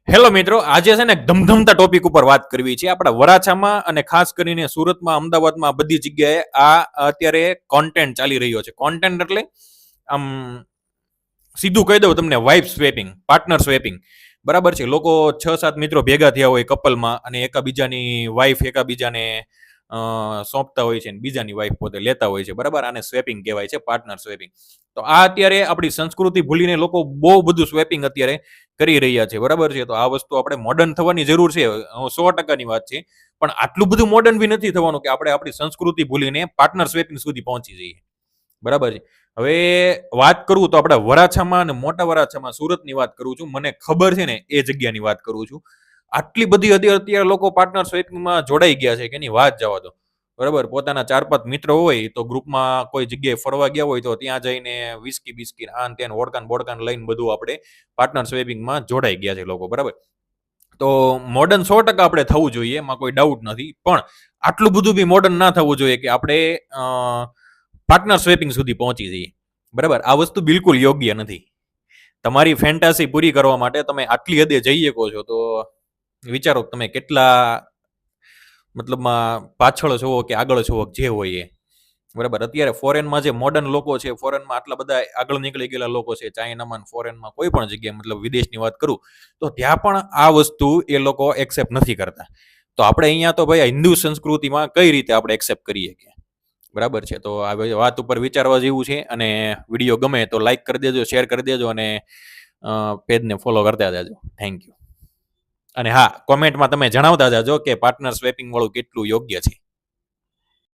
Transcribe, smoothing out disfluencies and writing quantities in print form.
Hello મિત્રો, આજે છે ને ધમધમતા ટોપિક ઉપર વાત કરવી છે. આપણા વરાછામાં અને ખાસ કરીને સુરતમાં, અમદાવાદમાં આ બધી જગ્યાએ આ અત્યારે કોન્ટેન્ટ ચાલી રહ્યો છે. કોન્ટેન્ટ એટલે આમ સીધું કહી દઉં તમને, વાઇફ સ્વેપિંગ, પાર્ટનર સ્વેપિંગ. બરાબર છે. લોકો 6-7 મિત્રો ભેગા થયા હોય કપલમાં અને એકાબીજાની વાઇફ એકાબીજાને સોંપતા હોય છે અને બીજાની વાઇફ પોતે લેતા હોય છે. બરાબર, આને સ્વેપિંગ કહેવાય છે, પાર્ટનર સ્વેપિંગ. તો આ અત્યારે આપણી સંસ્કૃતિ ભૂલીને લોકો બહુ બધું સ્વેપિંગ અત્યારે કરી રહ્યા છે. બરાબર છે. તો આ વસ્તુ આપણે મોડર્ન થવાની જરૂર છે, 100%ની વાત છે. પણ આટલું બધું મોડર્ન બી નથી થવાનું કે આપણે આપણી સંસ્કૃતિ ભૂલીને પાર્ટનર સ્વેપિંગ સુધી પહોંચી જઈએ. બરાબર છે. હવે વાત કરું તો આપણે વરાછામાં અને મોટા વરાછામાં સુરતની વાત કરું છું. મને ખબર છે ને એ જગ્યાની વાત કરું છું. આટલી બધી અત્યારે લોકો પાર્ટનર સ્વેપિંગમાં જોડાઈ ગયા છે કે એની વાત જવા દો. બરાબર, પોતાના 4-5 મિત્રો હોય તો ગ્રુપમાં કોઈ જગ્યાએ ફરવા ગયા હોય તો ત્યાં જઈને વિસ્કી બિસ્કી આન તેન ઓળખાણ બોળખાણ લઈને બધું આપણે પાર્ટનર સ્વેપિંગમાં જોડાઈ ગયા છે લોકો. બરાબર, તો મોડર્ન 100% આપણે થવું જોઈએ, એમાં કોઈ ડાઉટ નથી. પણ આટલું બધું બી મોડર્ન ના થવું જોઈએ કે આપણે પાર્ટનર સ્વેપિંગ સુધી પહોંચી જઈએ. બરાબર, આ વસ્તુ બિલકુલ યોગ્ય નથી. તમારી ફેન્ટાસી પૂરી કરવા માટે તમે આટલી હદે જઈ શકો છો તો વિચારો તમે કેટલા મતલબમાં પાછળ છો કે આગળ છો, જે હોય એ. બરાબર, અત્યારે ફોરેનમાં જે મોડર્ન લોકો છે, ફોરેનમાં આટલા બધા આગળ નીકળી ગયેલા લોકો છે, ચાઇનામાં, ફોરેનમાં, કોઈ પણ જગ્યાએ, મતલબ વિદેશની વાત કરું તો ત્યાં પણ આ વસ્તુ એ લોકો એક્સેપ્ટ નથી કરતા. તો આપણે અહીંયા તો ભાઈ હિન્દુ સંસ્કૃતિમાં કઈ રીતે આપણે એક્સેપ્ટ કરીએ કે? બરાબર છે. તો આ વાત ઉપર વિચારવા જેવું છે. અને વિડીયો ગમે તો લાઈક કરી દેજો, શેર કરી દેજો અને પેજને ફોલો કરતા જાજો. Thank you. અને હા, કોમેન્ટમાં તમે જણાવતા જાજો કે પાર્ટનર સ્વેપિંગ વાળું કેટલું યોગ્ય છે.